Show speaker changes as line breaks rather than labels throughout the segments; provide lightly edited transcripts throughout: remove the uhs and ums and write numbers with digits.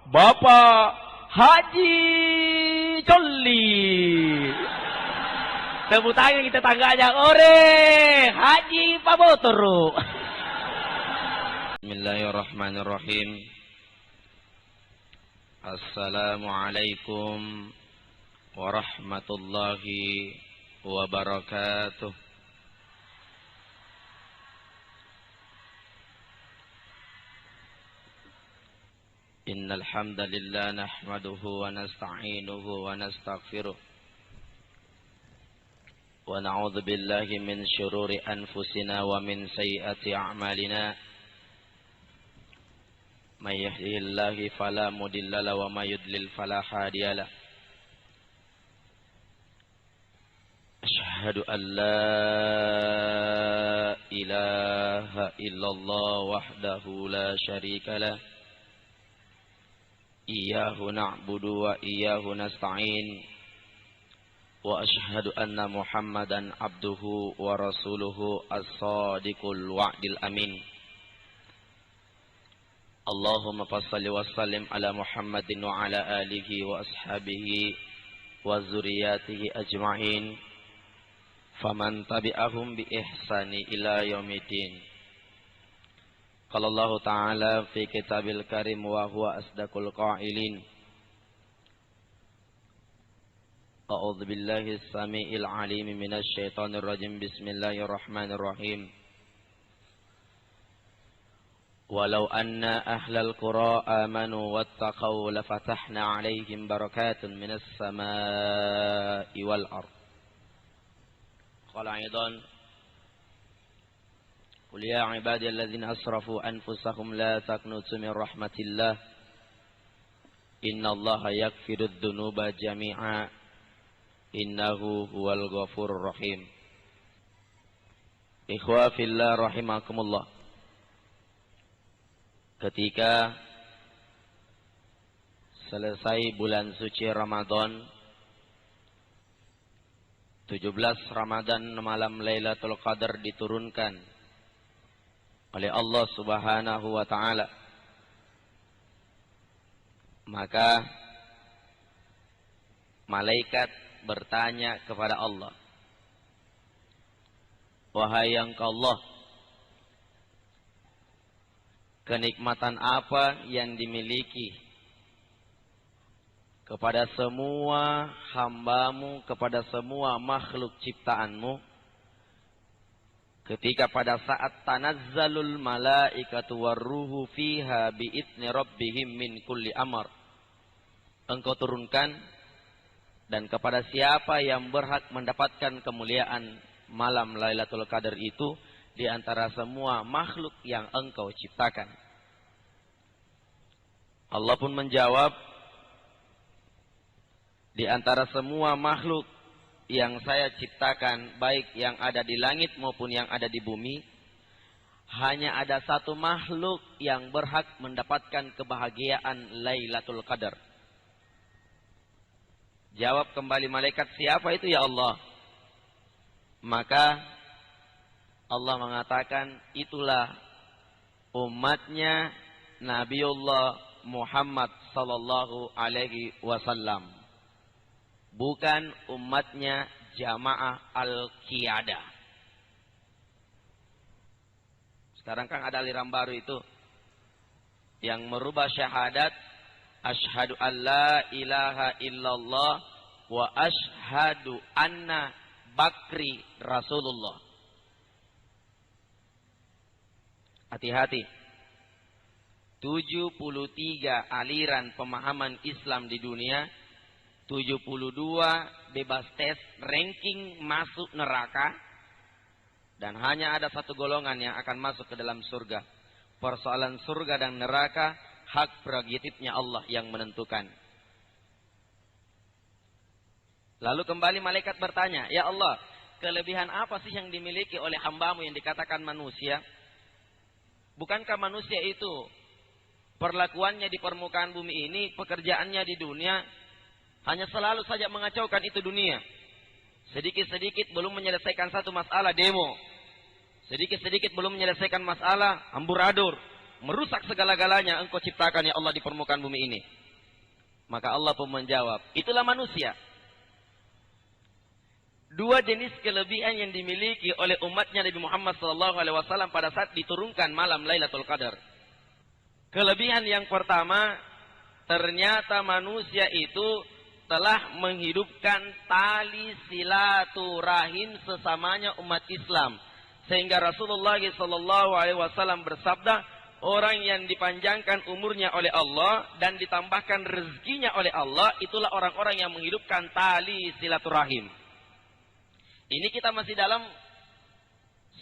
Bapak Haji Jolly. Tepuk tangan kita tangganya. Ore Haji Pabotoro.
Bismillahirrahmanirrahim. Assalamualaikum warahmatullahi wabarakatuh. Innal hamdalillah nahmaduhu wa nasta'inuhu wa nastaghfiruh. Wa na'udzu billahi min syururi anfusina wa min sayyiati a'malina. May yahdihillahu fala mudilla lahu wa may yudlil fala hadiyalah. Asyhadu an la ilaha illallah wahdahu la syarika lah. Iyyahu na'budu wa iyyahu nasta'in. Wa asyhadu anna Muhammadan abduhu wa rasuluhu as-sadiqul wa'dil amin. Allahumma fassalli wa sallim ala Muhammadin wa ala alihi wa ashabihi wa zuriyatihi ajma'in. Faman tabi'ahum bi ihsani ila yaumiddin. Qala Allah Ta'ala fi kitabil karim wa huwa asdaqul qailin. A'udzu billahi as-sami'il 'alim minasy syaithanir rajim. Bismillahirrahmanirrahim. Walau anna ahlal qura amanu wattaqaw lafatahna 'alaihim barakatun minas samaa'i wal ardh. Qala aidan Qul ya ibadiyalladzina asrafu anfusahum la taqnutu min rahmatillah. Innallaha yaghfirudz dzunuba jami'a. Innahu huwal ghafurur rahim. Ikhwa fillah rahimakumullah. Ketika selesai bulan suci Ramadan, 17 Ramadan malam Lailatul Qadar diturunkan oleh Allah Subhanahu wa Ta'ala. Maka malaikat bertanya kepada Allah, wahai Allah, kenikmatan apa yang dimiliki kepada semua hambamu, kepada semua makhluk ciptaanmu, ketika pada saat tanazzalul malaikatu warruhu fiha bi'idzni rabbihim min kulli amr, engkau turunkan, dan kepada siapa yang berhak mendapatkan kemuliaan malam Lailatul Qadar itu di antara semua makhluk yang engkau ciptakan. Allah pun menjawab, di antara semua makhluk yang saya ciptakan, baik yang ada di langit maupun yang ada di bumi, hanya ada satu makhluk yang berhak mendapatkan kebahagiaan Lailatul Qadar. Jawab kembali malaikat, siapa itu ya Allah? Maka Allah mengatakan, itulah umatnya Nabiullah Muhammad sallallahu alaihi wasallam. Bukan umatnya jamaah al-qiyadah. Sekarang kan ada aliran baru itu yang merubah syahadat, asyhadu an la ilaha illallah wa asyhadu anna bakri Rasulullah. Hati-hati. 73 aliran pemahaman Islam di dunia, 72 bebas tes, ranking masuk neraka, dan hanya ada satu golongan yang akan masuk ke dalam surga. Persoalan surga dan neraka hak prerogatifnya Allah yang menentukan. Lalu kembali malaikat bertanya, ya Allah, kelebihan apa sih yang dimiliki oleh hambamu yang dikatakan manusia? Bukankah manusia itu perlakuannya di permukaan bumi ini, pekerjaannya di dunia, hanya selalu saja mengacaukan itu dunia. Sedikit-sedikit belum menyelesaikan satu masalah demo. Sedikit-sedikit belum menyelesaikan masalah amburadul. merusak segala-galanya engkau ciptakan ya Allah di permukaan bumi ini. Maka Allah pun menjawab, itulah manusia. Dua jenis kelebihan yang dimiliki oleh umatnya Nabi Muhammad SAW pada saat diturunkan malam Lailatul Qadar. Kelebihan yang pertama, ternyata manusia itu telah menghidupkan tali silaturahim sesamanya umat Islam. Sehingga Rasulullah SAW bersabda, orang yang dipanjangkan umurnya oleh Allah dan ditambahkan rezekinya oleh Allah, itulah orang-orang yang menghidupkan tali silaturahim. Ini kita masih dalam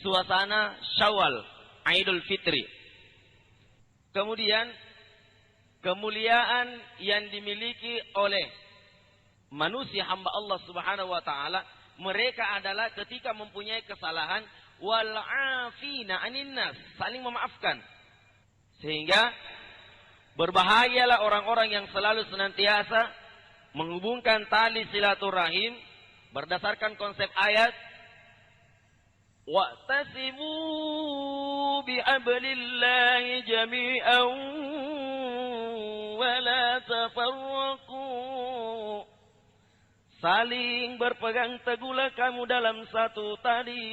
suasana Syawal, Idul Fitri. Kemudian kemuliaan yang dimiliki oleh manusia hamba Allah Subhanahu wa taala, mereka adalah ketika mempunyai kesalahan wal afina 'anil nas, saling memaafkan. Sehingga berbahagialah orang-orang yang selalu senantiasa menghubungkan tali silaturahim berdasarkan konsep ayat wa'tasimu bihablillahi jami'an wa la tafarraqu. Saling berpegang teguhlah kamu dalam satu tali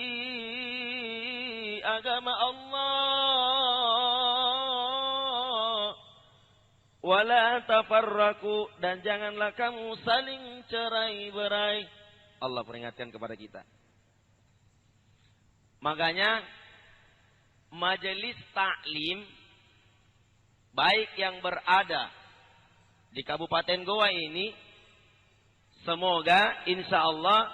agama Allah. Wala tafarraqu, dan janganlah kamu saling cerai-berai. Allah peringatkan kepada kita. Makanya majelis taklim baik yang berada di Kabupaten Goa ini, semoga insya Allah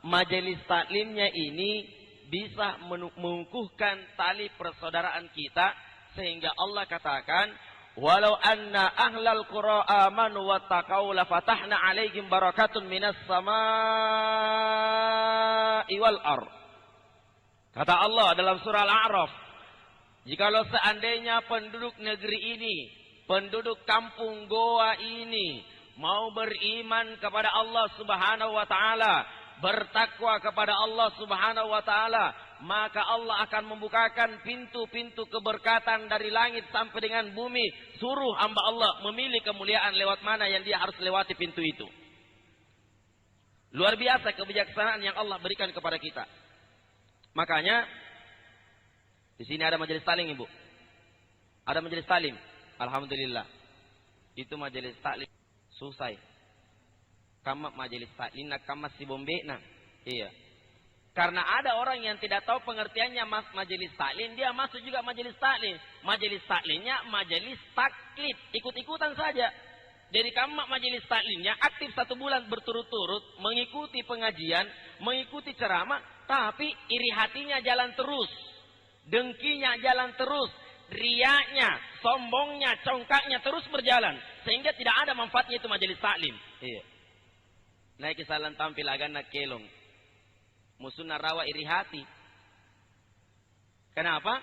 majelis taklimnya ini bisa mengukuhkan tali persaudaraan kita, sehingga Allah katakan, walau anna ahlal qura amanu wattaqau la fatahna alaihim barakatun minas samaa'i wal ardh. Kata Allah dalam surah Al-A'raf, jikalau seandainya penduduk negeri ini, penduduk kampung Goa ini mau beriman kepada Allah Subhanahu wa taala, bertakwa kepada Allah Subhanahu wa taala, maka Allah akan membukakan pintu-pintu keberkatan dari langit sampai dengan bumi. Suruh hamba Allah memilih kemuliaan lewat mana yang dia harus lewati pintu itu. Luar biasa kebijaksanaan yang Allah berikan kepada kita. Makanya di sini ada majelis taklim, Ibu. Ada majelis taklim. Alhamdulillah. Itu majelis taklim selesai. Kamak majelis taklim nak kamas si bombe na. Iya. Karena ada orang yang tidak tahu pengertiannya majelis taklim, dia masuk juga majelis taklim. Majelis taklimnya majelis taklid, ikut-ikutan saja. Dari kamak majelis taklimnya aktif 1 bulan berturut-turut, mengikuti pengajian, mengikuti ceramah, tapi iri hatinya jalan terus, dengkinya jalan terus, riaknya, sombongnya, congkaknya terus berjalan, sehingga tidak ada manfaatnya itu majelis taklim. Iya. Naik kesalan tampil agak nak kelong. Musuh narawa iri hati. Kenapa?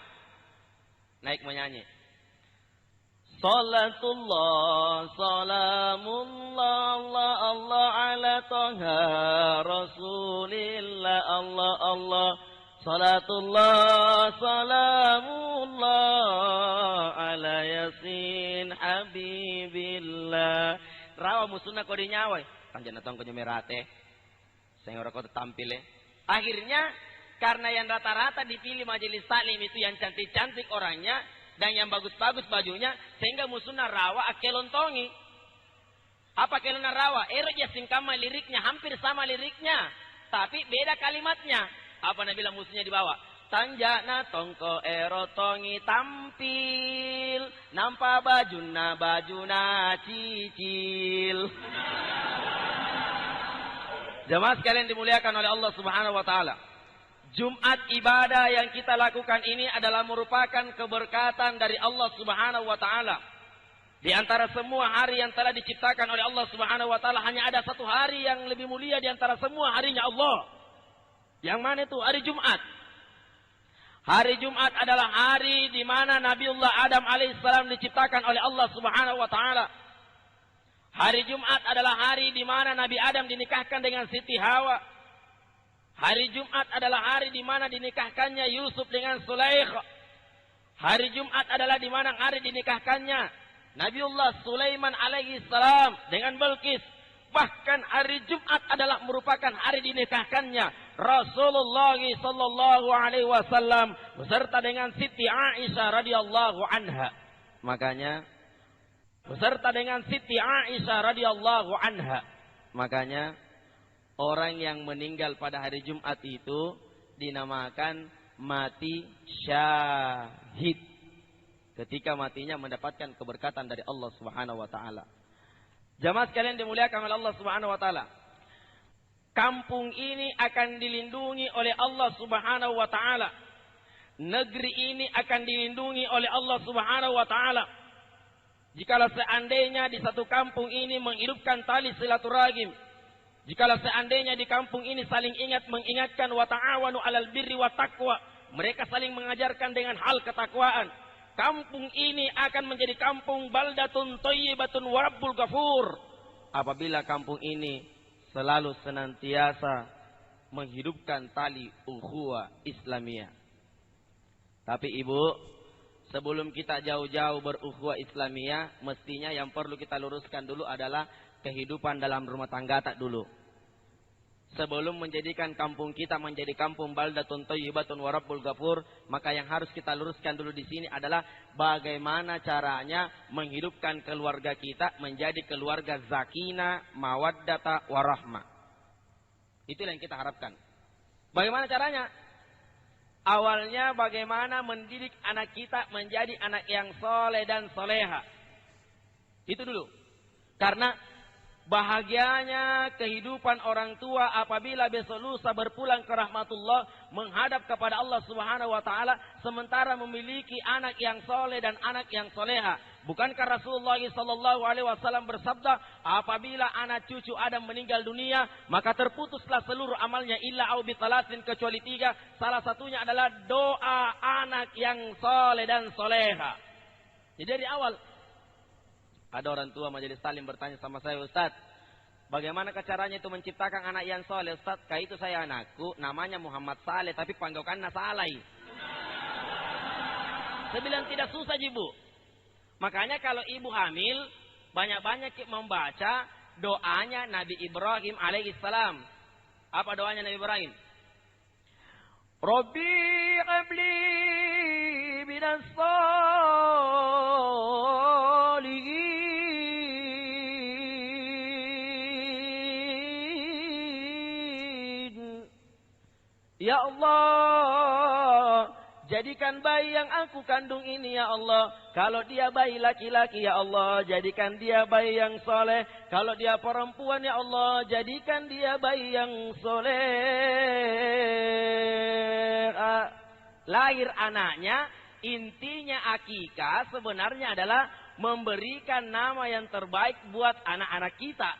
Naik menyanyi. Salatullah, salamullah, Allah, Allah ala toha Rasulillah, Allah, Allah. Salatullah, salamullah ala Yasin Habibillah. Rawa musuhna kau dinyawai. Tanjana tong ko merate. Saya orang kau tampil. Akhirnya karena yang rata-rata dipilih majelis taklim itu yang cantik-cantik orangnya dan yang bagus-bagus bajunya, sehingga musuhna rawa akelontongi. Apa kelona rawa? Ya singkama liriknya hampir sama liriknya, tapi beda kalimatnya. Apa nabi bilang musuhnya di bawah? Tanjana tongko erotongi tampil, nampak bajuna cicil. Jemaah sekalian dimuliakan oleh Allah Subhanahu wa taala. Jumat ibadah yang kita lakukan ini adalah merupakan keberkatan dari Allah Subhanahu wa taala. Di antara semua hari yang telah diciptakan oleh Allah Subhanahu wa taala, hanya ada satu hari yang lebih mulia di antara semua harinya Allah. Yang mana itu? Hari Jumat. Hari Jumat adalah hari di mana Nabiullah Adam alaihissalam diciptakan oleh Allah Subhanahu wa taala. Hari Jumat adalah hari di mana Nabi Adam dinikahkan dengan Siti Hawa. Hari Jumat adalah hari di mana dinikahkannya Yusuf dengan Sulaikha. Hari Jumat adalah di mana hari dinikahkannya Nabiullah Sulaiman alaihi salam dengan Bilqis. Bahkan hari Jumat adalah merupakan hari dinikahkannya Rasulullah sallallahu alaihi wasallam beserta dengan Siti Aisyah radhiyallahu anha. Makanya beserta dengan Siti Aisyah radhiyallahu anha. Makanya orang yang meninggal pada hari Jumat itu dinamakan mati syahid. Ketika matinya mendapatkan keberkatan dari Allah Subhanahu wa taala. Jamaah sekalian dimuliakan oleh Allah Subhanahu wa taala. Kampung ini akan dilindungi oleh Allah Subhanahu wa taala. Negeri ini akan dilindungi oleh Allah Subhanahu wa taala. Jikalau seandainya di satu kampung ini menghidupkan tali silaturahim, jikalau seandainya di kampung ini saling mengingatkan wa ta'awanu 'alal birri wa taqwa, mereka saling mengajarkan dengan hal ketakwaan, kampung ini akan menjadi kampung baldatun thayyibatun wa rabbul ghafur. Apabila kampung ini selalu senantiasa menghidupkan tali ukhuwah Islamiyah. Tapi Ibu, sebelum kita jauh-jauh berukhuwah Islamiyah, mestinya yang perlu kita luruskan dulu adalah kehidupan dalam rumah tangga tak dulu. Sebelum menjadikan kampung kita menjadi kampung baldatun thayyibatun wa rabbul ghafur, maka yang harus kita luruskan dulu di sini adalah bagaimana caranya menghidupkan keluarga kita menjadi keluarga zakina, mawaddata, warahmah. Itulah yang kita harapkan. Bagaimana caranya? Awalnya bagaimana mendidik anak kita menjadi anak yang soleh dan soleha. Itu dulu. Karena bahagianya kehidupan orang tua apabila besok lusa berpulang ke rahmatullah, menghadap kepada Allah Subhanahu wa taala, sementara memiliki anak yang soleh dan anak yang soleha. Bukankah Rasulullah sallallahu alaihi wasallam bersabda, apabila anak cucu Adam meninggal dunia, maka terputuslah seluruh amalnya illa au bi talatin, kecuali 3. Salah satunya adalah doa anak yang soleh dan soleha. Jadi dari awal ada orang tua majelis taklim bertanya sama saya, Ustaz, bagaimana caranya itu menciptakan anak yang soleh? Ustaz, kayak itu saya anakku, namanya Muhammad Saleh, tapi panggilannya Saleh. Saya bilang tidak susah, Ibu. Makanya kalau ibu hamil, banyak-banyak membaca doanya Nabi Ibrahim alaihissalam. Apa doanya Nabi Ibrahim? Rabbi habli minas salihin. Ya Allah, jadikan bayi yang aku kandung ini ya Allah, kalau dia bayi laki-laki ya Allah, jadikan dia bayi yang soleh. Kalau dia perempuan ya Allah, jadikan dia bayi yang soleh. Lahir anaknya, intinya akikah sebenarnya adalah memberikan nama yang terbaik buat anak-anak kita.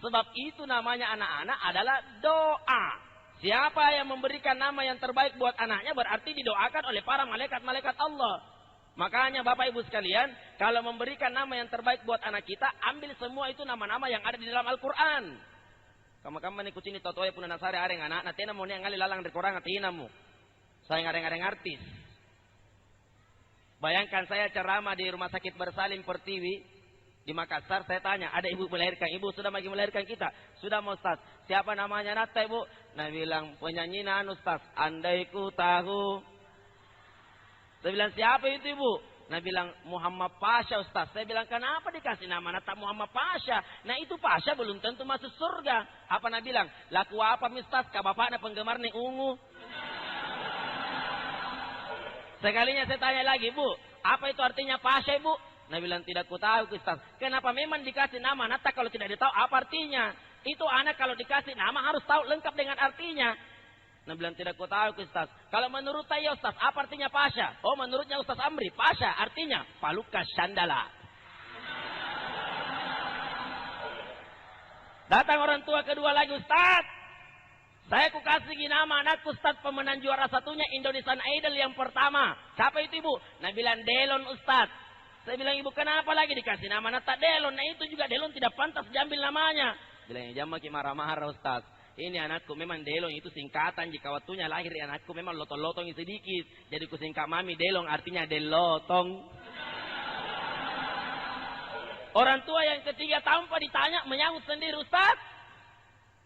Sebab itu namanya anak-anak adalah doa. Siapa yang memberikan nama yang terbaik buat anaknya berarti didoakan oleh para malaikat-malaikat Allah. Makanya Bapak Ibu sekalian, kalau memberikan nama yang terbaik buat anak kita, ambil semua itu nama-nama yang ada di dalam Al-Quran. Kamu-kamu ikuti ini totoy pun nasari areng anak, nanti namu ni ngali lalang dari korang hati namu. Saya ngareng-ngareng artis. Bayangkan saya ceramah di Rumah Sakit Bersalin Pertiwi di Makassar, saya tanya, ada ibu melahirkan, ibu sudah lagi melahirkan kita? Sudah mau Ustaz. Siapa namanya Nata ibu? Nah bilang, penyanyi nan Ustaz, andai ku tahu. Saya bilang, siapa itu ibu? Nah bilang, Muhammad Pasha Ustaz. Saya bilang, kenapa dikasih nama Nata Muhammad Pasha? Nah itu Pasha belum tentu masuk surga. Apa nah bilang, laku apa Ustaz? Kak bapaknya penggemar nih ungu. Sekalinya saya tanya lagi, Bu, apa itu artinya Pasha ibu? Nah bilang, tidak ku tahu Ustaz. Kenapa memang dikasih nama Nata kalau tidak ditahu apa artinya? Itu anak kalau dikasih nama harus tahu lengkap dengan artinya. Nah bilang, tidak ku tahu Ustaz. Kalau menurut saya Ustaz, apa artinya Pasha? Oh menurutnya Ustaz Amri, Pasha artinya Palukas Candala. Datang orang tua kedua lagi, Ustaz, saya ku kasih nama anakku Ustaz, pemenang juara satunya Indonesian Idol yang pertama. Siapa itu ibu? Nah bilang, Delon Ustaz. Saya bilang, ibu kenapa lagi dikasih nama Nata Delon? Nah itu juga Delon tidak pantas diambil namanya. Bilang, jangan makin marah-marah Ustaz. ini anakku memang Delong itu singkatan, jika waktunya lahir anakku memang lotong-lotong sedikit, jadi ku singkat mami Delong artinya delotong. Orang tua yang ketiga tanpa ditanya menyambut sendiri, Ustaz,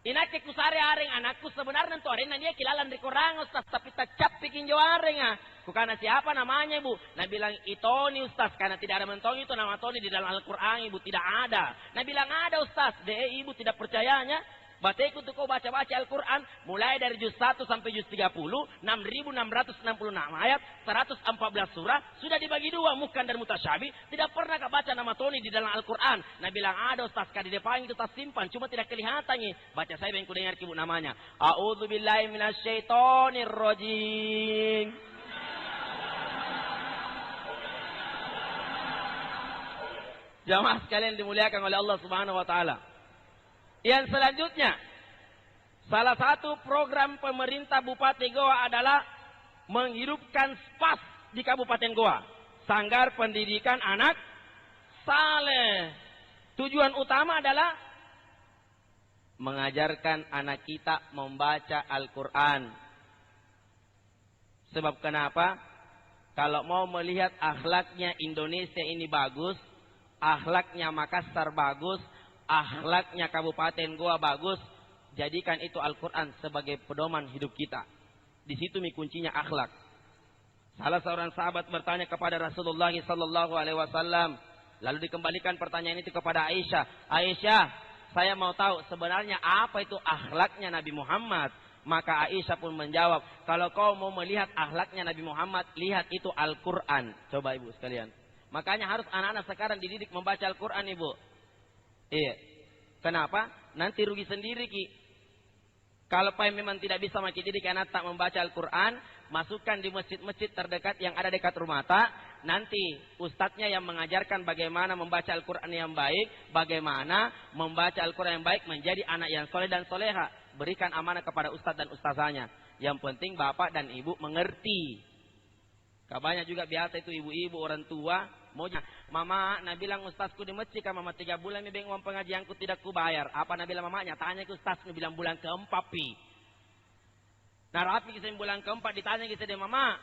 inake kusare areng anakku sebenarnya tu arena dia kilalan di korang Ustaz, tapi tak cap bikin jo areng ah. Kukana siapa namanya ibu? Nah bilang Itoni Ustaz, karena tidak ada mentong itu nama Toni di dalam Al-Quran ibu, tidak ada. Nah bilang ada Ustaz, ibu tidak percayanya. Bateku tuh kau baca-baca Al-Quran mulai dari juz 1 sampai juz 30, 6.666 ayat, 114 surah, sudah dibagi dua, muhkam dan mutasyabih. Tidak pernah kau baca nama Toni di dalam Al-Quran. Nah bilang ada Ustaz, di depan itu tak simpan, cuma tidak kelihatan nih. Baca saya yang ku dengar ibu namanya. A'udzubillahi minasyaitonirrajim. Jamaah sekalian dimuliakan oleh Allah Subhanahu wa taala. Yang selanjutnya, salah satu program pemerintah Bupati Goa adalah menghidupkan SPAS di Kabupaten Goa, Sanggar Pendidikan Anak Saleh. Tujuan utama adalah mengajarkan anak kita membaca Al-Quran. Sebab kenapa? Kalau mau melihat akhlaknya Indonesia ini bagus, akhlaknya Makassar bagus, akhlaknya Kabupaten Goa bagus, jadikan itu Al-Quran sebagai pedoman hidup kita. Di situ kuncinya akhlak. Salah seorang sahabat bertanya kepada Rasulullah sallallahu alaihi wasallam, lalu dikembalikan pertanyaan itu kepada Aisyah. Aisyah, saya mau tahu sebenarnya apa itu akhlaknya Nabi Muhammad. Maka Aisyah pun menjawab, kalau kau mau melihat akhlaknya Nabi Muhammad, lihat itu Al-Quran. Coba ibu sekalian. Makanya harus anak-anak sekarang dididik membaca Al-Quran ibu. Iya. Kenapa? Nanti rugi sendiri ki. Kalau memang tidak bisa makin didik anak tak membaca Al-Quran, masukkan di masjid-masjid terdekat yang ada dekat rumah tak. Nanti ustadznya yang mengajarkan bagaimana membaca Al-Quran yang baik, bagaimana membaca Al-Quran yang baik menjadi anak yang soleh dan soleha. Berikan amanah kepada ustadz dan ustazanya. Yang penting bapak dan ibu mengerti. Banyak juga biasa itu ibu-ibu orang tua maunya, mama, nak bilang ustazku di masjid kan mama 3 bulan mi beng uang pengajianku tidak ku bayar. Apa nak bilang mamanya? Tanya ke ustaz, mi bilang bulan keempat pi. Nah rapi kisah bulan keempat ditanya kisah dia mama,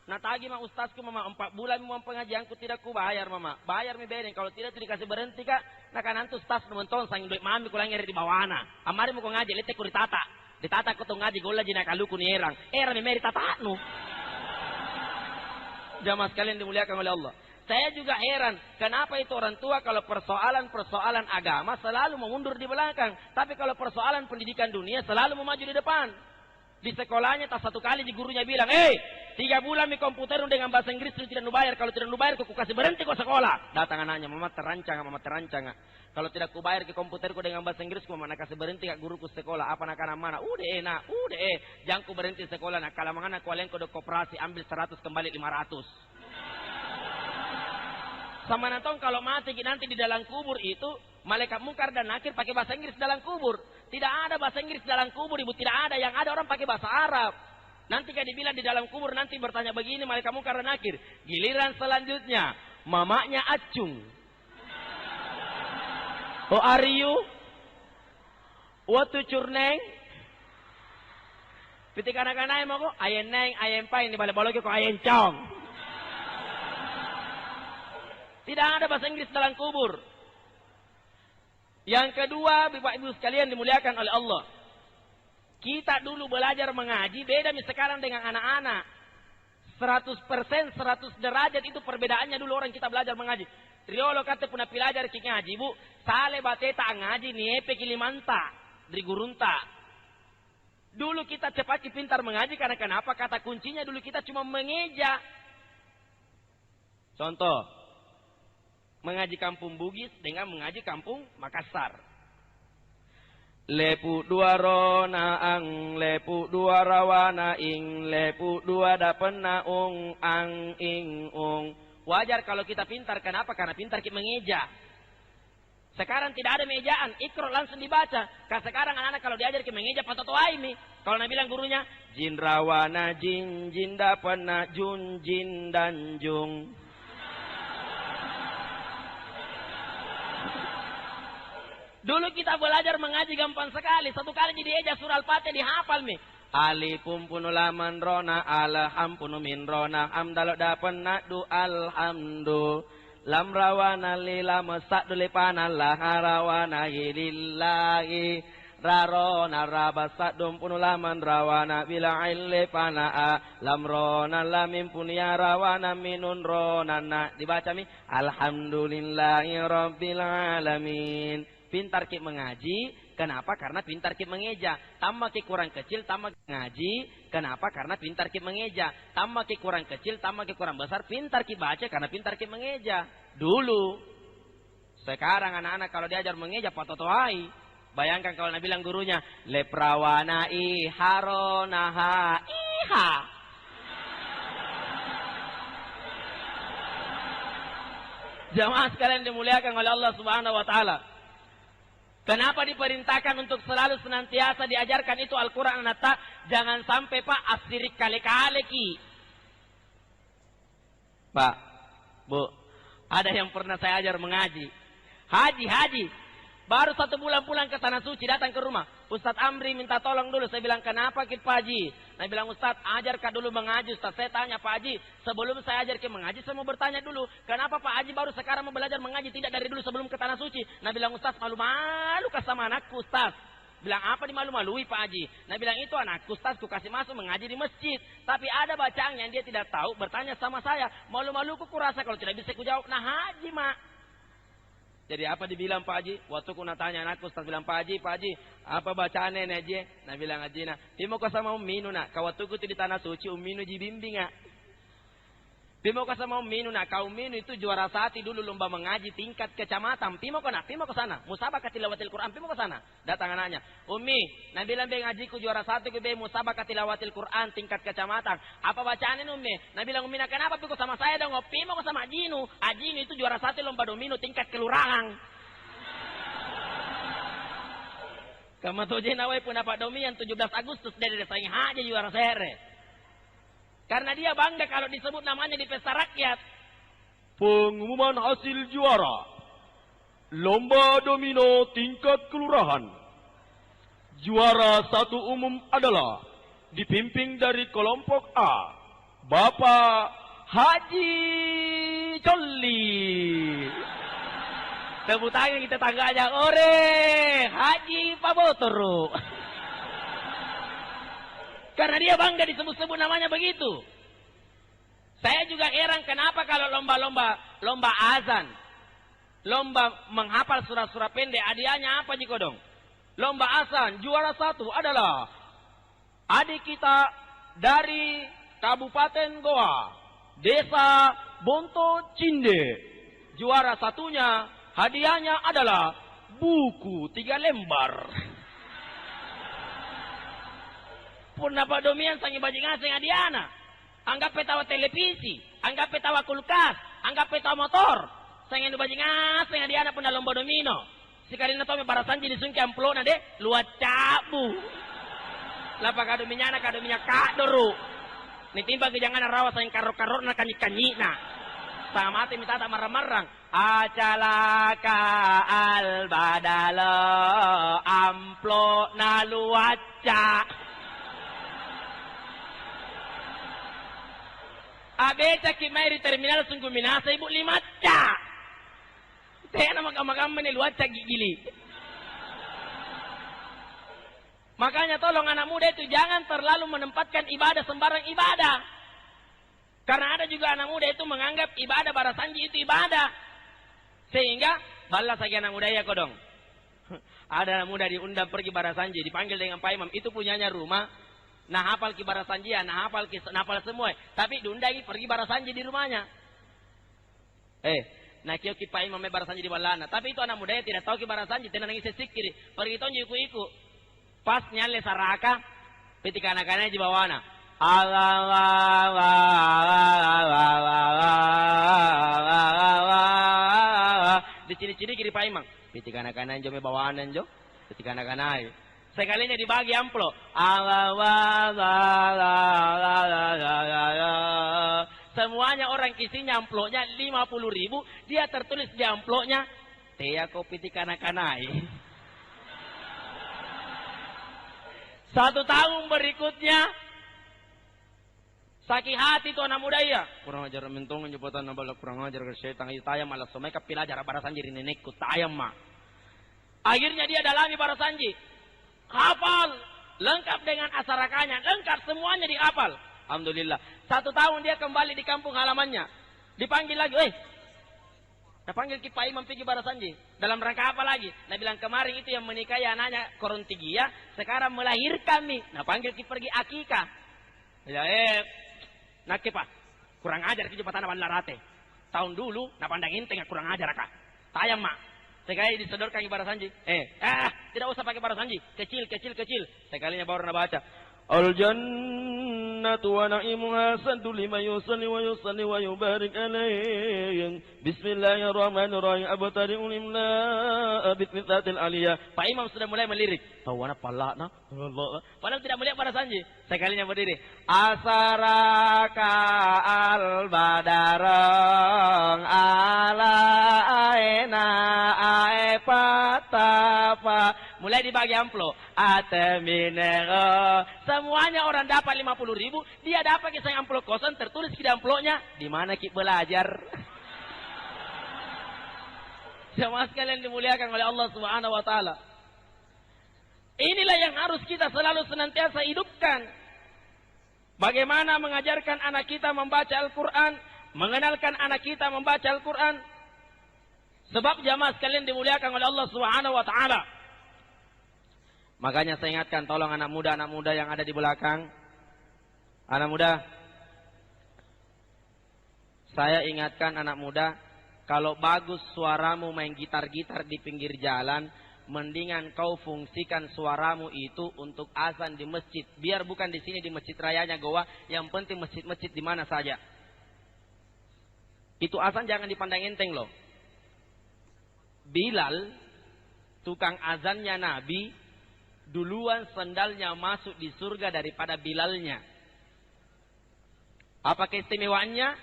nak tagi mah ustazku mama 4 bulan uang pengajianku tidak ku bayar mama. Bayar mi bering, kalau tidak tu dikasih berhenti kak. Nah kan nanti ustaz nonton sang duit mami kulang ngeri di bawana. Amari mau ngaji lete ku ditata. Ditata ku tu ngaji gola jina kaluku ni erang. Erang mi meri tata nu. Jamaah sekalian dimuliakan oleh Allah. Saya juga heran, kenapa itu orang tua kalau persoalan-persoalan agama selalu memundur di belakang. Tapi kalau persoalan pendidikan dunia selalu memaju di depan. Di sekolahnya tak satu kali di gurunya bilang, 3 bulan mi komputer dengan bahasa Inggris tidak nu bayar. Kalau tidak nu bayar, aku kasih berhenti kok sekolah. Datang anaknya, mama terancang. Kalau tidak ku bayar ke komputerku dengan bahasa Inggris, mama nak kasih berhenti ke guruku sekolah. Apa nak anak mana? Udah jangan ku berhenti sekolah. Nak kalau mangana kalian kode koperasi ambil 100 kembali 500. Sama nonton kalau mati nanti di dalam kubur itu malaikat mungkar dan nakir pakai bahasa Inggris dalam kubur. Tidak ada bahasa Inggris dalam kubur ibu, tidak ada. Yang ada orang pakai bahasa Arab. Nanti kan dibilang di dalam kubur nanti bertanya begini malaikat mungkar dan nakir. Giliran selanjutnya mamanya acung. Oh are you? What to curneng? Pitik anak-anak mau kok ayen neng ayen pain di balik-balik kok ayen cong. Tidak ada bahasa Inggris dalam kubur. Yang kedua, Bapak Ibu sekalian dimuliakan oleh Allah. Kita dulu belajar mengaji, beda sekarang dengan anak-anak. 100%, 100 derajat itu perbedaannya dulu orang kita belajar mengaji. Riolo kata puna pelajar ki ngaji, Bu. Sale bateta ngaji niepe kilimanta, di gurunta. Dulu kita cepat pintar mengaji karena kenapa? Kata kuncinya dulu kita cuma mengeja. Contoh. Mengaji kampung Bugis dengan mengaji kampung Makassar. Lepu 2 rona ang, lepu 2 rawana ing, lepu 2 dapena ung ang ing ung. Wajar kalau kita pintar, kenapa? Karena pintar kita mengeja. Sekarang tidak ada mejaan, ikro langsung dibaca. Karena sekarang anak-anak kalau diajar kita mengeja patoto aimi. Kalau Nabi bilang gurunya, jin rawana jin, jin dapena jun, jin dan jung. Dulu kita belajar mengaji gampang sekali. Satu kali jadi eja surah Al-Fatihah dihafal mi. Alifum punulaman rona alham punu min rona amdalo dapen nadu alhamdu. Lam rawana lila mesak dulipan Allah rawana lillahi. Rarona rabasak dum punulaman rawana bila illi panaa. Lam rona lamim punya rawana minun rona na. Dibaca mi. Alhamdulillahi rabbil alamin. Pintar ki mengaji, kenapa? Karena pintar ki mengeja. Tambah ki kurang kecil, tambah ki mengaji, kenapa? Karena pintar ki mengeja. Tambah ki kurang kecil, tambah ki kurang besar, pintar ki baca karena pintar ki mengeja. Dulu. Sekarang anak-anak kalau diajar mengeja patotohai. Bayangkan kalau Nabi bilang gurunya, leprawana iharonaha iha. Jamaah sekalian dimuliakan oleh Allah Subhanahu wa taala. Kenapa diperintahkan untuk selalu senantiasa diajarkan itu Al-Quran An-Nata? Jangan sampai Pak asirik kale-kale ki. Pak, Bu, ada yang pernah saya ajar mengaji. Haji. Baru 1 bulan pulang ke Tanah Suci, datang ke rumah. Ustadz Amri minta tolong dulu. Saya bilang, kenapa Kit Pak Haji? Saya bilang, Ustadz, ajarkan dulu mengaji. Ustadz, saya tanya Pak Haji, sebelum saya ajarkan mengaji, saya mau bertanya dulu. Kenapa Pak Haji baru sekarang mau belajar mengaji, tidak dari dulu sebelum ke Tanah Suci? Nah bilang, Ustadz, malu-malu kah sama anakku, Ustadz? Bilang, apa dimalu-malui Pak Haji? Nah bilang, itu anakku, Ustadz, ku kasih masuk mengaji di masjid. Tapi ada bacaan yang dia tidak tahu, bertanya sama saya. Malu-malu ku kurasa kalau tidak bisa ku jawab. Nah Haji, Mak. Jadi apa dibilang Pak Haji? Waktu ku tanya anakku, Ustaz bilang, Pak Haji, apa bacaan nenek je? Nah bilang Haji, timo ko sama umminu nak, kawatuku di Tanah Suci umminu jibimbing nak. Timo ko sama umminu nak, kau umminu itu juara satu dulu lomba mengaji tingkat kecamatan. Timo ko nak, timo ko sana. Musabaqah tilawatil Quran, timo ko sana. Datang anaknya, Ummi, nah bilang be ngajiku juara satu ke be musabaqah tilawatil Quran tingkat kecamatan. Apa bacaannya Ummi? Nah bilang Ummi, kenapa piko sama saya dong? Pimo ko sama Ajinu. Ajinu itu juara satu lomba domino tingkat kelurahan. Kamu tuh jenawai pun dapat domian 17 Agustus dari desa yang haji juara sere. Karena dia bangga kalau disebut namanya di pesta rakyat.
Pengumuman hasil juara lomba domino tingkat kelurahan. Juara 1 umum adalah dipimpin dari kelompok A, Bapak
Haji Coli. Tepuk tangan kita tangganya. Ore Haji Pabotoro. Karena dia bangga disebut-sebut namanya begitu. Saya juga heran kenapa kalau lomba azan, lomba menghafal surah-surah pendek, hadiahnya apa Jiko dong? Lomba azan, juara 1 adalah adik kita dari Kabupaten Goa, Desa Bonto Cinde. Juara 1-nya, hadiahnya adalah buku 3 lembar. Pun dapat domian sangi bajing asing adiana. Anggap petawa televisi, anggap petawa kulkas, anggap petawa motor. Sangi bajing asing adiana pun dalam lomba domino. Sekali na tome barasan jadi sungki amplo na de luat cabu. Lapa kadominya kadoru. Nitimba kejangan rawa sayang karor-karor na kanyi-kanyi na. Sama mati minta tak marang-marang. Acalaka albadalo amplo na luaca. Abeca kimai di terminal sungguh minasa ibu limaca. Saya nama kamar-kamar ni luaca gigili. Makanya tolong anak muda itu jangan terlalu menempatkan ibadah sembarang ibadah. Karena ada juga anak muda itu menganggap ibadah barasanji itu ibadah. Sehingga balas lagi anak muda ya kodong. Ada anak muda diundang pergi barasanji, dipanggil dengan Pak Imam, itu punyanya rumah. Nah hafal ki barasanji, nah hafal semua. Tapi diundangi pergi barasanji di rumahnya. Nah kio ki Pak Imam barasanji di balana. Tapi itu anak muda tidak tahu ki barasanji, tidak nangis sesikiri. Pergi tonji iku-iku. Pas nyale saraka, ketika anak-anaknya di bawana. Di ciri-ciri kiri Pak Imam. Ketika anak-anaknya jome bawanan jo. Ketika anak-anaknya. Sekalinya dibagi amplop. Semuanya orang isinya amplopnya 50.000. Dia tertulis di amplopnya. Tea kopi tika anak-anaknya. 1 tahun berikutnya, sakit hati tuh anak muda ya. Kurang ajar mentongan jembatan nabalak kurang ajar ke syaitan itu tayam malah somai kapilajar barasanji nenekku tayam mah. Akhirnya dia dalami barasanji. Hafal, lengkap dengan asarakanya, lengkap semuanya dihafal. Alhamdulillah. 1 tahun dia kembali di kampung halamannya. Dipanggil lagi, nah panggil Kipai Imam pergi barasanji. Dalam rangka apa lagi? Nah bilang kemarin itu yang menikahi anaknya Korontigia, sekarang melahirkan nih. Nah panggil pergi akikah. Ya nak Pak, kurang ajar ke jembatan awan larate. Tahun dulu, nah pandang inteng kurang ajar kak. Tayang mak. Sekali disodorkan ke barasanji. Tidak usah pakai barasanji. Kecil. Sekalinya baru baca. Al-jannatu wa na'imuha santu lima yusalli wa yubarik alaih. Bismillahirrahmanirrahim. Abtari'u limla bitmitatil aliyah. Pak Imam sudah mulai melirik. Tawana palakna. Padahal tidak melihat barasanji. Sekalinya berdiri. Asaraka al-badarang ala aina aepatafa. Mulai dibagi amplop. Ateminero. Semuanya orang dapat 50.000. Dia dapat kisah amplop kosong. Tertulis di amplopnya. Di mana kita belajar? Jemaah sekalian dimuliakan oleh Allah Subhanahu wa taala. Inilah yang harus kita selalu senantiasa hidupkan. Bagaimana mengajarkan anak kita membaca Al-Quran. Mengenalkan anak kita membaca Al-Quran. Sebab jemaah sekalian dimuliakan oleh Allah Subhanahu wa taala. Makanya saya ingatkan, tolong anak muda yang ada di belakang. Anak muda, saya ingatkan anak muda, kalau bagus suaramu main gitar-gitar di pinggir jalan, mendingan kau fungsikan suaramu itu untuk azan di masjid. Biar bukan di sini di masjid rayanya Goa, yang penting masjid-masjid di mana saja. Itu azan jangan dipandang enteng loh. Bilal, tukang azannya Nabi, duluan sendalnya masuk di surga daripada Bilalnya. Apa keistimewaannya?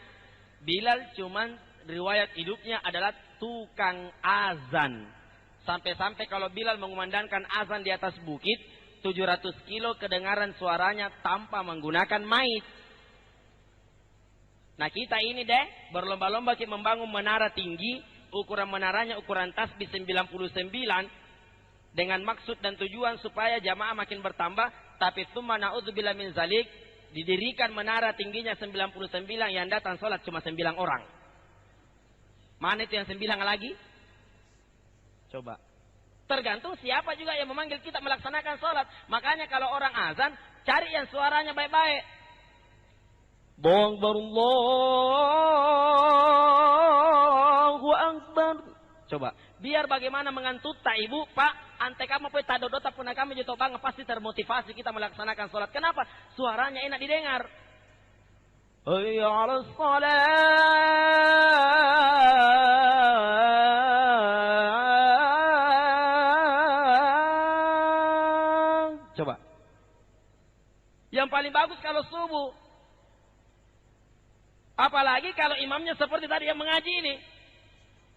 Bilal cuman riwayat hidupnya adalah tukang azan. Sampai-sampai kalau Bilal mengumandangkan azan di atas bukit, 700 kilo kedengaran suaranya tanpa menggunakan mic. Nah kita ini deh berlomba-lomba kita membangun menara tinggi, ukuran menaranya ukuran tasbih 99, dengan maksud dan tujuan supaya jamaah makin bertambah. Tapi tsumma na'udzubillah min zalik, didirikan menara tingginya 99 yang datang sholat cuma 9 orang. Mana itu yang 9 lagi? Coba. Tergantung siapa juga yang memanggil kita melaksanakan sholat. Makanya kalau orang azan, cari yang suaranya baik-baik. Allahu Akbar. Coba. Biar bagaimana mengantut tak ibu, Pak, ante kamu pun tak dodota pun kami jatuh banget, pasti termotivasi kita melaksanakan sholat. Kenapa? Suaranya enak didengar. Hayya 'alas shalah. Coba. Yang paling bagus kalau subuh. Apalagi kalau imamnya seperti tadi yang mengaji ini.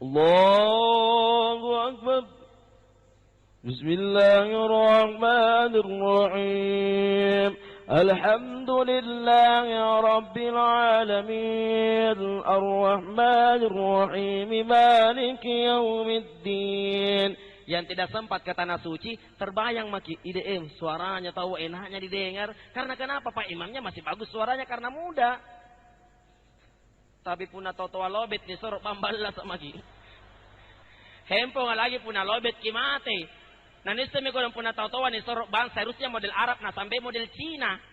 Allahu Akbar. Bismillahirrahmanirrahim. Alhamdulillahi Rabbil Alamin. Ar-Rahmanirrahim. Maliki Yawmiddin. Yang tidak sempat ke tanah suci, terbayang maki IDM. Suaranya tahu enaknya didengar. Karena kenapa Pak Imamnya masih bagus suaranya? Karena muda. Tapi puna totoa lobet ni sorok pambala sama ki. Hempo nga lagi puna lobet ki mate. Nanista mi ko ng puna totoa ni sorok bang seharusnya model Arab na sampai model Cina.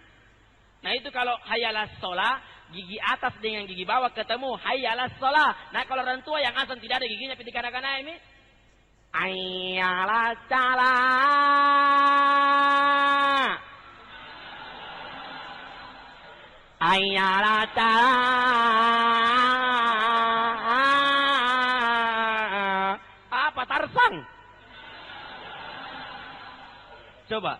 Nah itu kalau hayalas sholah, gigi atas dengan gigi bawah ketemu hayalas sholah. Nah kalau orang tua yang azan tidak ada giginya piti kana-kana ini. Hayalas sholah. Hayalas sholah. Tarzan. Coba.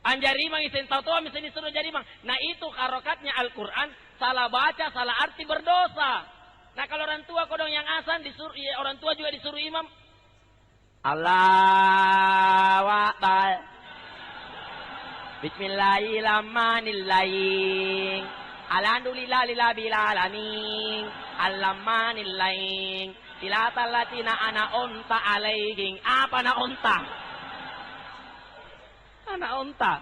Anjarimang isen tau-tau misalnya disuruh jadi mang. Nah itu harokatnya Al-Quran. Salah baca, salah arti berdosa. Nah kalau orang tua kodong yang azan disuruh, ya, orang tua juga disuruh imam. Allahu Akbar. Bismillahirrahmanirrahim. Alhamdulillahirabbil alamin. Al-rahmanirrahim. Silatal latina ana unta alaihim. Apa na unta? Ana unta.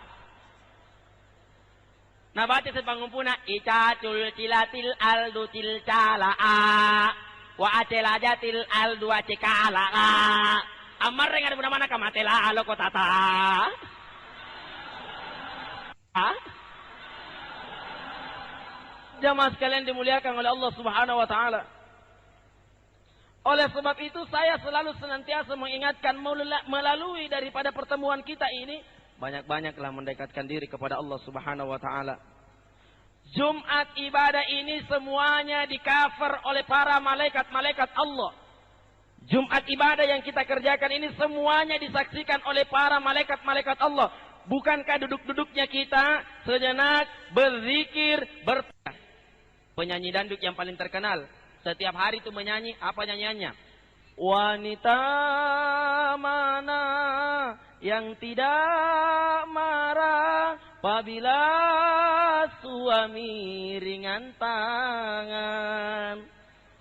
Nabaca sa pangumpuna, icacul cilatil aldu cilcalaa. Wa acelajatil aldu acekalaa. Amar nga na mana kamatela alo ko tata. Hah? Jamaah sekalian dimuliakan oleh Allah Subhanahu wa taala. Oleh sebab itu saya selalu senantiasa mengingatkan melalui daripada pertemuan kita ini, banyak-banyaklah mendekatkan diri kepada Allah Subhanahu wa taala. Jumat ibadah ini semuanya di-cover oleh para malaikat-malaikat Allah. Jumat ibadah yang kita kerjakan ini semuanya disaksikan oleh para malaikat-malaikat Allah. Bukankah duduk-duduknya kita sejenak berzikir, penyanyi dandut yang paling terkenal setiap hari itu menyanyi, apa nyanyiannya? Wanita mana yang tidak marah apabila suami ringan tangan.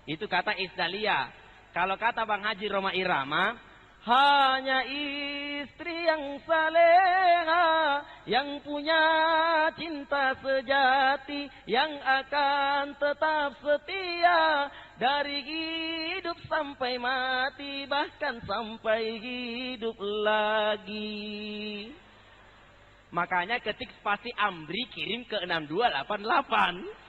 Itu kata Isdalia. Kalau kata Bang Haji Roma Irama, hanya istri yang saleha, yang punya cinta sejati, yang akan tetap setia dari hidup sampai mati, bahkan sampai hidup lagi. Makanya ketik spasi Amri kirim ke 6288.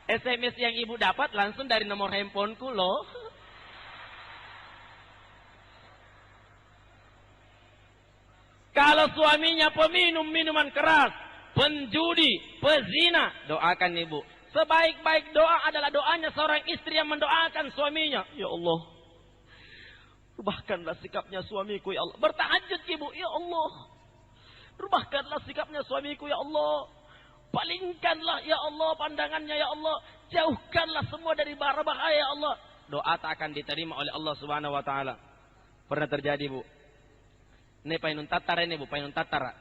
SMS yang ibu dapat langsung dari nomor handphoneku loh. Kalau suaminya peminum minuman keras, penjudi, pezina, doakan ibu. Sebaik-baik doa adalah doanya seorang istri yang mendoakan suaminya. Ya Allah, rubahkanlah sikapnya suamiku ya Allah. Bertahajud ibu, ya Allah, rubahkanlah sikapnya suamiku ya Allah. Palingkanlah ya Allah pandangannya ya Allah. Jauhkanlah semua dari bara bahaya ya Allah. Doa tak akan diterima oleh Allah Subhanahu wa taala. Pernah terjadi, Bu. Ini painun tatara ini, Bu, painun tatara.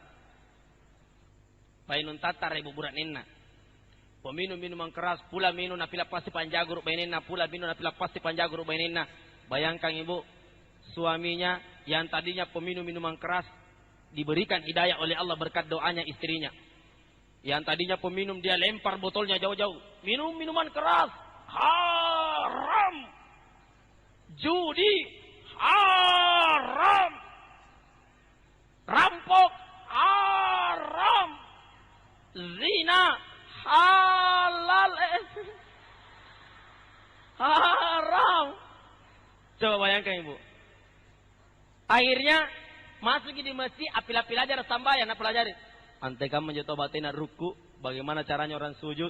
Painun tatara ibu burak ninna. Peminum minuman keras, pula minum na pila pasti panjagur bainina, pula minum na pila pasti panjagur bainina. Bayangkan ibu, suaminya yang tadinya peminum minuman keras diberikan hidayah oleh Allah berkat doanya istrinya. Yang tadinya peminum dia lempar botolnya jauh-jauh. Minum minuman keras haram. Judi haram. Rampok haram. Zina halal. Haram. Coba bayangkan ibu. Akhirnya masuk di masjid, apil-apil aja sambayan, pelajari. Antai kamu menjatuh batina ruku, bagaimana caranya orang sujud,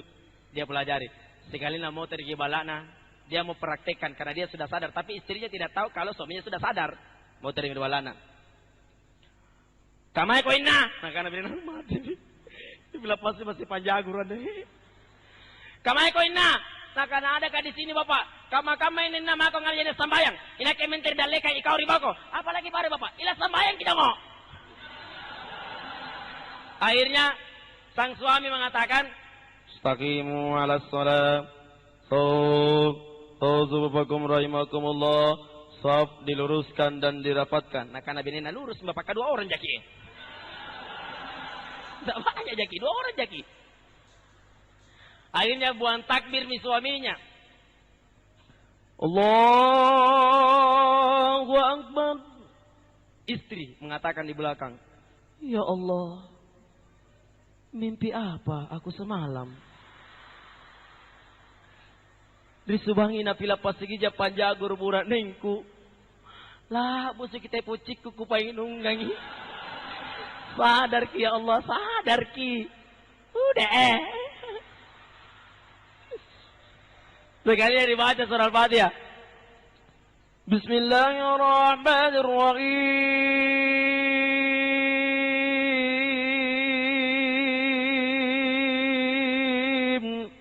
dia pelajari. Sekali nak mau tergi balana, dia mau praktekkan karena dia sudah sadar, tapi istrinya tidak tahu kalau suaminya sudah sadar. Mau tergi balana. Kamai ko inna, nah karena bilang mati nih. Bila pasti masih panjaguran deh. Kamai ko inna, nah karena ada di sini bapak. Kama ini nama ko ngalir sambayang. Ina kementir daleka ikau ribako. Apalagi pare bapak, ila sambayang kita mau. Akhirnya sang suami mengatakan, "Istaqimu 'alas shalah." Bapakum rahimakumullah. Saf diluruskan dan dirapatkan. Nah karena binina lurus bapak kedua orang jaki. Tidak banyak jaki, dua orang jaki. Akhirnya buang takbir mi suaminya. Allahu Akbar. Istri mengatakan di belakang, "Ya Allah, mimpi apa aku semalam? Risubangi na pila pasigija panjagur burak nengku. Lah busi kita pucik kuku painunggangi. Sadar ki ya Allah, sadar ki. Udah. Sekali dibaca surah Al-Fatihah. Bismillahirrahmanirrahim.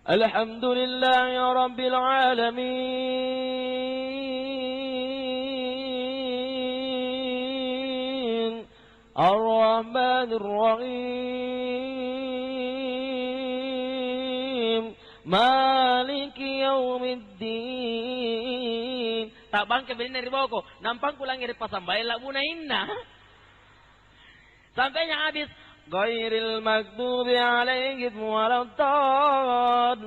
Alhamdulillahi Rabbil Alamin.
Ar-Rahmanir Rahim, Maliki Yaumiddin.
Tak bangke benin dari bawah nampang kulang iri pasambayan lah muna inna. Sampainya habis.
Ghairil maghdubi alaihim waladdallin.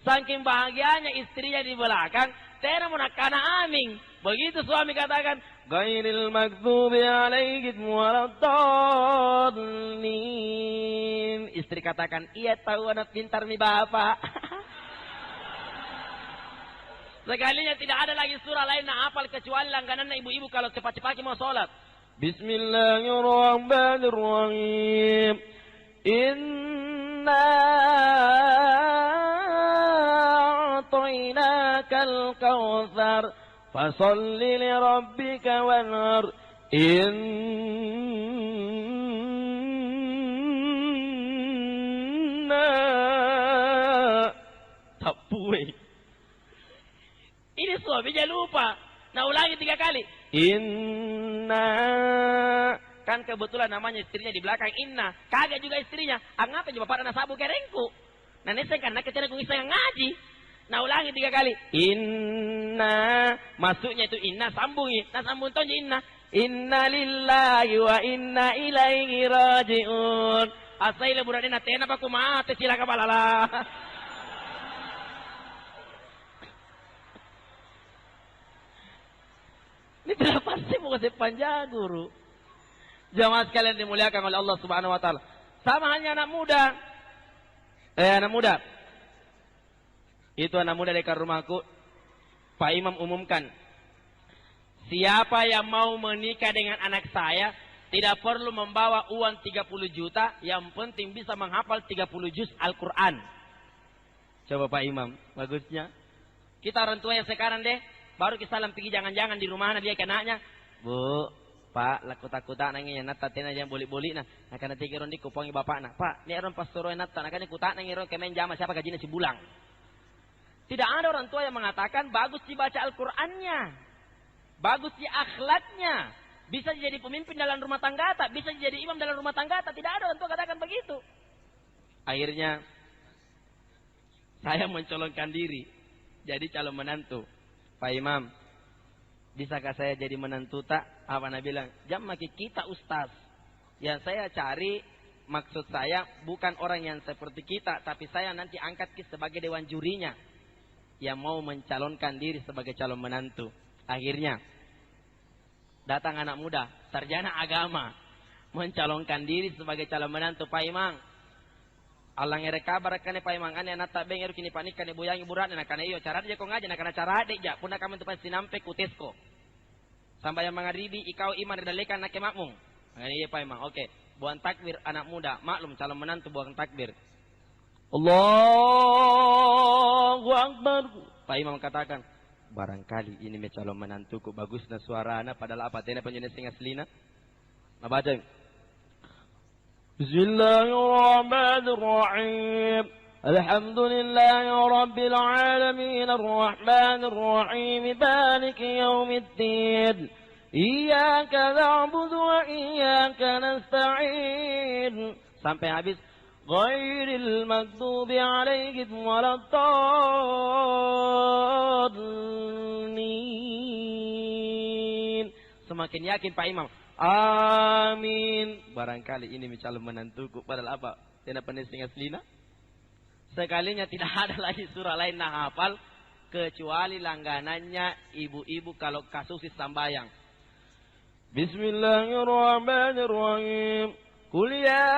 Saking bahagianya istrinya di belakang, tena munakana aming. Begitu suami katakan,
Ghairil maghdubi alaihim waladdallin.
Istri katakan, iya tahu anak pintar nih bapak. Sekalinya tidak ada lagi surah lain na hafal kecuali langganannya ibu-ibu kalau cepat-cepat mau sholat.
Bismillahirrahmanirrahim. Inna a'tainakal kautsar fasalli li rabbika wanhar. Inna
tapuwe. Ini suaminya lupa. Nah ulangi 3 kali.
Inna.
Kan kebetulan namanya istrinya di belakang Inna. Kaget juga istrinya. Angapa juga pada nasabu kerengku. Nah nesen kan nak kecil kung iseng ngaji. Nah ulangi 3 kali.
Inna.
Masuknya itu Inna sambungi. Nah sambung tonji Inna.
Inna lillahi wa inna ilaihi raji'un.
Asaila buradena tena pa kumate sila kapalala. Ini tidak pasti mau kasih panjang guru. Jamaah sekalian dimuliakan oleh Allah Subhanahu Wa Taala. Sama halnya anak muda. Anak muda. Itu anak muda dekat rumahku. Pak Imam umumkan. Siapa yang mau menikah dengan anak saya, tidak perlu membawa uang 30 juta. Yang penting bisa menghafal 30 juz Al-Quran. Coba Pak Imam. Bagusnya. Kita orang tua yang sekarang deh. Baru kita salam pergi jangan-jangan di rumahnya dia kenanya. Bu, Pak, lakuta-kuta nangnya nata tena jangan boleh-boleh nah. Nak kana tiga rondi kupongi bapak nak. Pak, ni orang pastoro nata nak kana kuta nang iro kemen jama siapa gajinya si bulang. Tidak ada orang tua yang mengatakan bagus dibaca Al-Qur'annya. Bagus di akhlaknya. Bisa jadi pemimpin dalam rumah tangga tak, bisa jadi imam dalam rumah tangga tak. Tidak ada orang tua katakan begitu. Akhirnya saya mencolongkan diri jadi calon menantu. Pak Imam, bisakah saya jadi menantu tak? Apa Nabi bilang? Jam maki kita ustaz. Yang saya cari, maksud saya bukan orang yang seperti kita, tapi saya nanti angkat sebagai dewan jurinya. Yang mau mencalonkan diri sebagai calon menantu. Akhirnya, datang anak muda, sarjana agama. Mencalonkan diri sebagai calon menantu. Pak Imam, Allah ngere kabar kane Pak Imam ane nata bengeru kini panik kane boyangi burat na kane iyo cara dia ko ngaji na kana cara de ja puna kami tempat sinampe kutesko sampai yang mangaribi ikau iman redalekan nak makmum ngene iya Pak Imam oke buan takbir anak muda maklum calon menantu buan takbir Allahu Akbar Pak Imam katakan barangkali ini calon menantuku bagusna suarana padahal apa tena penjenis sing aslina mabaca
Bismillahirrahmanirrahim. Alhamdulillahi rabbil alamin arrahmanir rahim maliki yaumiddin. Iyyaka na'budu wa iyyaka nasta'in. Sampai habis. Ghairil maghdubi 'alaihim waladdallin.
Semakin yakin Pak Imam.
Amin.
Barangkali ini calon menantuku. Padahal apa? Tidak pandai setengah selina. Sekalinya tidak ada lagi surah lain nak hafal. Kecuali langganannya ibu-ibu kalau kasus sambayang.
Bismillahirrahmanirrahim. Qul ya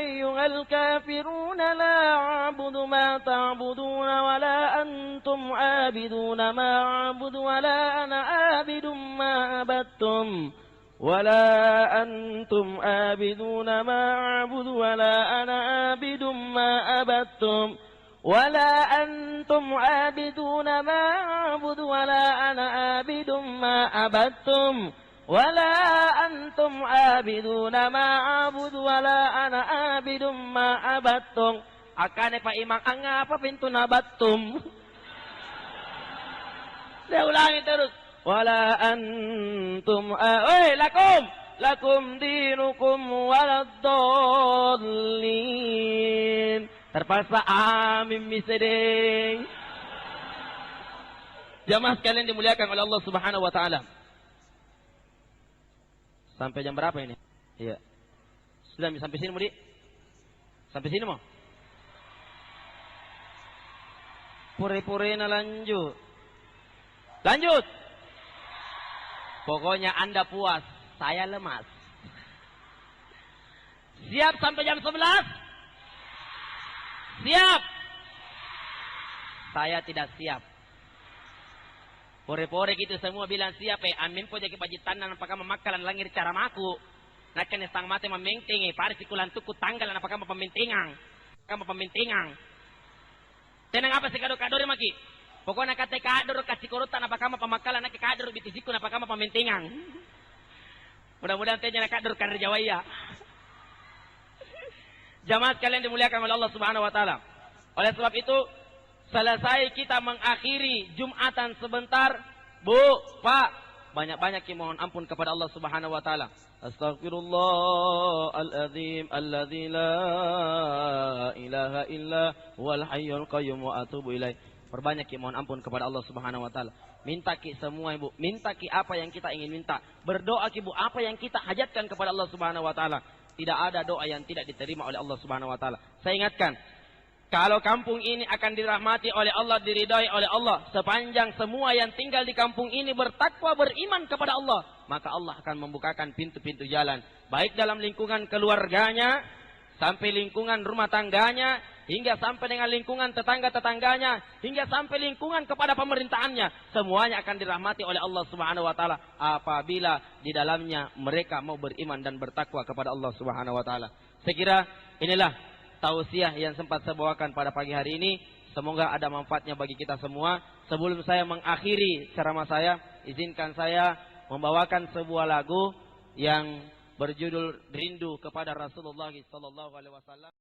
ayyuhal kafirun la a'budu ma ta'buduna wa la antum 'abiduna ma a'budu wa la ana 'abidum ma abattum. ولا أنتم آبدون ما أعبد ولا أنا آبد ما أبدتم ولا أنتم عابدون ما أعبد ولا أنا آبد ما أبدتم ولا أنتم عابدون ما أعبد ولا أنا آبد ما أبدتم.
Akane Pak Imam angapa pintu nabatum. Dia ulangi terus.
ولا أنتم lakum dinukum waladdallin. Terpaksa amin misedeng. Jamaah sekalian dimuliakan oleh Allah Subhanahu wa taala. Sampai jam berapa ini? Iya. Sudah sampai sini, Mudi? Sampai sini mau? Pure-pure na lanjut. Lanjut. Pokoknya Anda puas, saya lemas. Siap sampai jam 11? Siap. Saya tidak siap. Pore-pore gitu semua bilang siap amin po jadi pajitan nan apakah memakalan langir cara maku. Nakan estang mate memengting paris ikulan tuku tanggal apakah pemintingang. Kamu pemintingang. Tenang apa sih kado-kado maki? Pokoknya kata kador kasih korutan apakah pemakalan nak kador bitisiku apakah pemintingang. Mudah-mudahan tanya kador karena Jawaya. Jamaah sekalian dimuliakan oleh Allah Subhanahu wa taala. Oleh sebab itu, selesai kita mengakhiri Jumatan sebentar, Bu, Pak, banyak-banyak mohon ampun kepada Allah Subhanahu wa taala. Astaghfirullahaladzim alladzi la ilaha illa huwal hayyul qayyum wa atubu ilaih. Perbanyak mohon ampun kepada Allah Subhanahu wa taala. Minta ki semua Ibu, minta ki apa yang kita ingin minta. Berdoa ki Bu, apa yang kita hajatkan kepada Allah Subhanahu wa taala. Tidak ada doa yang tidak diterima oleh Allah Subhanahu wa taala. Saya ingatkan, kalau kampung ini akan dirahmati oleh Allah, diridai oleh Allah, sepanjang semua yang tinggal di kampung ini bertakwa, beriman kepada Allah, maka Allah akan membukakan pintu-pintu jalan, baik dalam lingkungan keluarganya, sampai lingkungan rumah tangganya, hingga sampai dengan lingkungan tetangga-tetangganya, hingga sampai lingkungan kepada pemerintahannya. Semuanya akan dirahmati oleh Allah Subhanahu wa taala apabila di dalamnya mereka mau beriman dan bertakwa kepada Allah Subhanahu wa taala. Saya kira inilah tausiah yang sempat saya bawakan pada pagi hari ini. Semoga ada manfaatnya bagi kita semua. Sebelum saya mengakhiri ceramah saya, izinkan saya membawakan sebuah lagu yang berjudul Rindu kepada Rasulullah sallallahu alaihi wasallam.